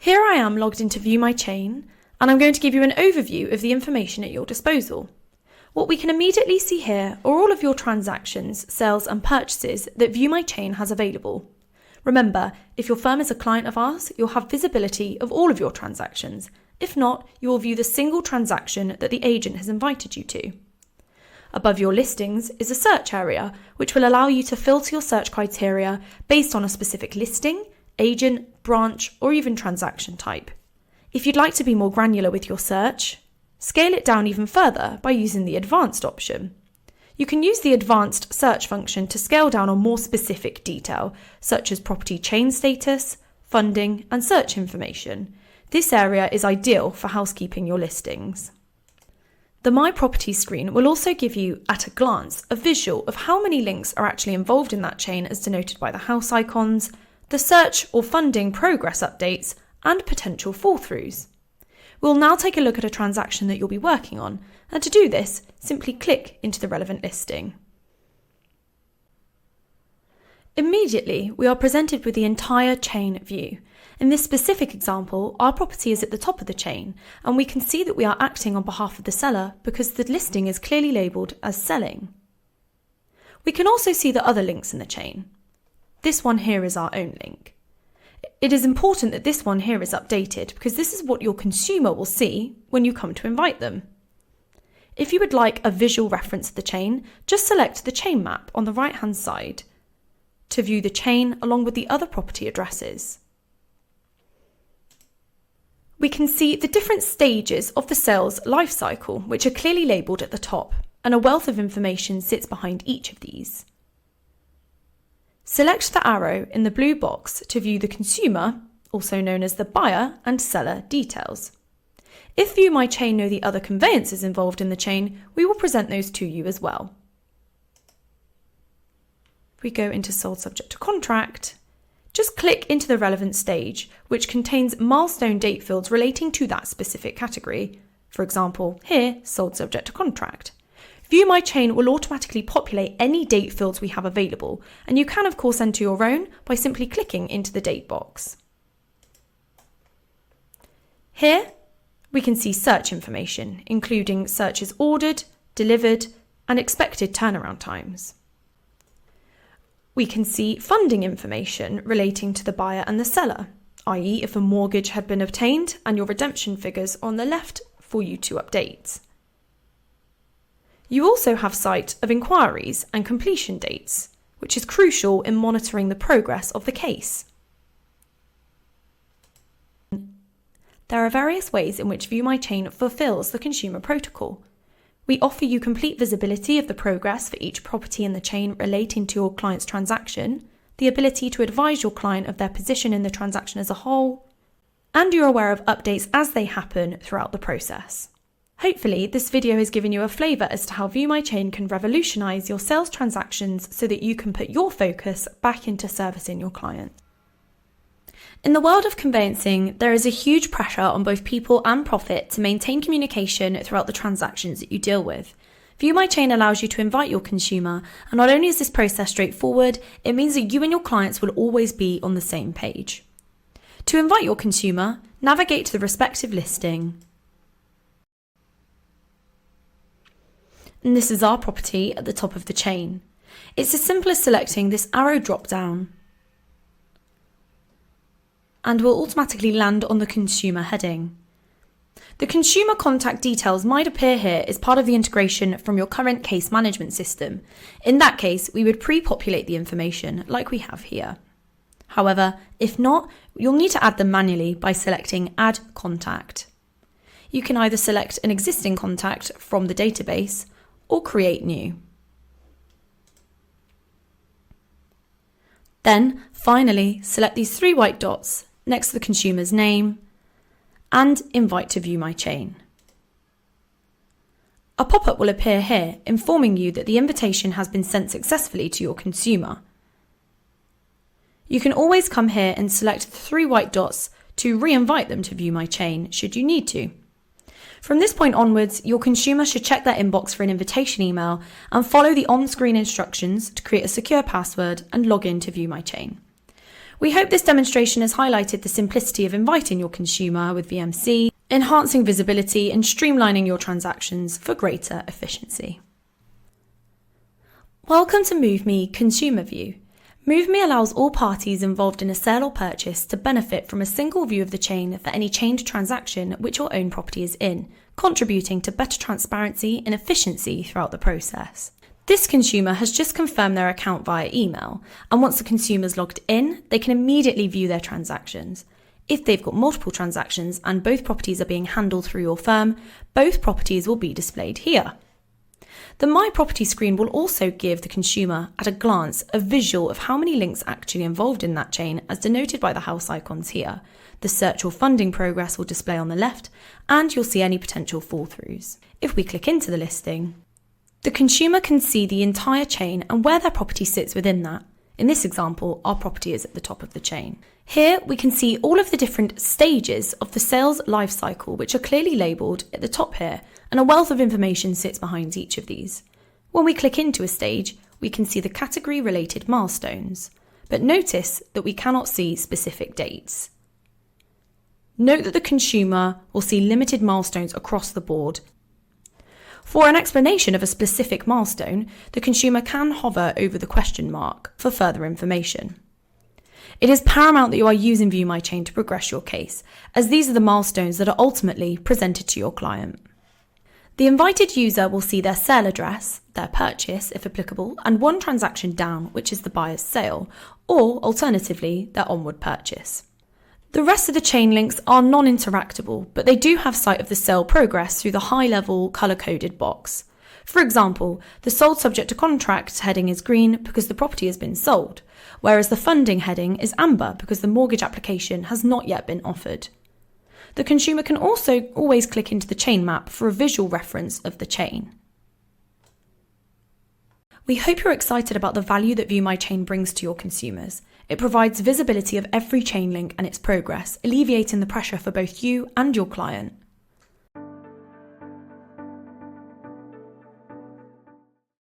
Here I am logged into ViewMyChain, and I'm going to give you an overview of the information at your disposal. What we can immediately see here are all of your transactions, sales and purchases that ViewMyChain has available. Remember, if your firm is a client of ours, you'll have visibility of all of your transactions. If not, you will view the single transaction that the agent has invited you to. Above your listings is a search area, which will allow you to filter your search criteria based on a specific listing, agent, branch, or even transaction type. If you'd like to be more granular with your search, scale it down even further by using the advanced option. You can use the advanced search function to scale down on more specific detail, such as property chain status, funding, and search information. This area is ideal for housekeeping your listings. The My Property screen will also give you, at a glance, a visual of how many links are actually involved in that chain as denoted by the house icons, the search or funding progress updates, and potential fall-throughs. We'll now take a look at a transaction that you'll be working on, and to do this, simply click into the relevant listing. Immediately, we are presented with the entire chain view. In this specific example, our property is at the top of the chain, and we can see that we are acting on behalf of the seller because the listing is clearly labelled as selling. We can also see the other links in the chain. This one here is our own link. It is important that this one here is updated because this is what your consumer will see when you come to invite them. If you would like a visual reference of the chain, just select the chain map on the right-hand side to view the chain along with the other property addresses. We can see the different stages of the sales life cycle, which are clearly labelled at the top, and a wealth of information sits behind each of these. Select the arrow in the blue box to view the consumer, also known as the buyer and seller details. If ViewMyChain know the other conveyancers involved in the chain, we will present those to you as well. If we go into sold subject to contract, just click into the relevant stage, which contains milestone date fields relating to that specific category. For example, here, sold subject to contract. ViewMyChain will automatically populate any date fields we have available, and you can of course enter your own by simply clicking into the date box. Here, we can see search information, including searches ordered, delivered, and expected turnaround times. We can see funding information relating to the buyer and the seller, i.e. if a mortgage had been obtained and your redemption figures on the left for you to update. You also have sight of inquiries and completion dates, which is crucial in monitoring the progress of the case. There are various ways in which ViewMyChain fulfills the consumer protocol. We offer you complete visibility of the progress for each property in the chain relating to your client's transaction, the ability to advise your client of their position in the transaction as a whole, and you're aware of updates as they happen throughout the process. Hopefully, this video has given you a flavour as to how ViewMyChain can revolutionise your sales transactions so that you can put your focus back into servicing your client. In the world of conveyancing, there is a huge pressure on both people and profit to maintain communication throughout the transactions that you deal with. ViewMyChain allows you to invite your consumer, and not only is this process straightforward, it means that you and your clients will always be on the same page. To invite your consumer, navigate to the respective listing. And this is our property at the top of the chain. It's as simple as selecting this arrow drop down and will automatically land on the consumer heading. The consumer contact details might appear here as part of the integration from your current case management system. In that case, we would pre-populate the information like we have here. However, if not, you'll need to add them manually by selecting Add Contact. You can either select an existing contact from the database or create new. Then, finally, select these three white dots next to the consumer's name and invite to ViewMyChain. A pop-up will appear here informing you that the invitation has been sent successfully to your consumer. You can always come here and select the three white dots to re-invite them to ViewMyChain should you need to. From this point onwards, your consumer should check their inbox for an invitation email and follow the on-screen instructions to create a secure password and log in to ViewMyChain. We hope this demonstration has highlighted the simplicity of inviting your consumer with VMC, enhancing visibility and streamlining your transactions for greater efficiency. Welcome to MoveMe Consumer View. MoveMe allows all parties involved in a sale or purchase to benefit from a single view of the chain for any chained transaction which your own property is in, contributing to better transparency and efficiency throughout the process. This consumer has just confirmed their account via email, and once the consumer's logged in, they can immediately view their transactions. If they've got multiple transactions and both properties are being handled through your firm, both properties will be displayed here. The My Property screen will also give the consumer, at a glance, a visual of how many links actually involved in that chain as denoted by the house icons here. The search or funding progress will display on the left, and you'll see any potential fall-throughs. If we click into the listing, the consumer can see the entire chain and where their property sits within that. In this example, our property is at the top of the chain. Here we can see all of the different stages of the sales life cycle, which are clearly labelled at the top here, and a wealth of information sits behind each of these. When we click into a stage, we can see the category related milestones, but notice that we cannot see specific dates. Note that the consumer will see limited milestones across the board. For an explanation of a specific milestone, the consumer can hover over the question mark for further information. It is paramount that you are using ViewMyChain to progress your case, as these are the milestones that are ultimately presented to your client. The invited user will see their sale address, their purchase if applicable, and one transaction down, which is the buyer's sale, or alternatively, their onward purchase. The rest of the chain links are non-interactable, but they do have sight of the sale progress through the high-level colour-coded box. For example, the sold subject to contract heading is green because the property has been sold, whereas the funding heading is amber because the mortgage application has not yet been offered. The consumer can also always click into the chain map for a visual reference of the chain. We hope you're excited about the value that ViewMyChain brings to your consumers. It provides visibility of every chain link and its progress, alleviating the pressure for both you and your client.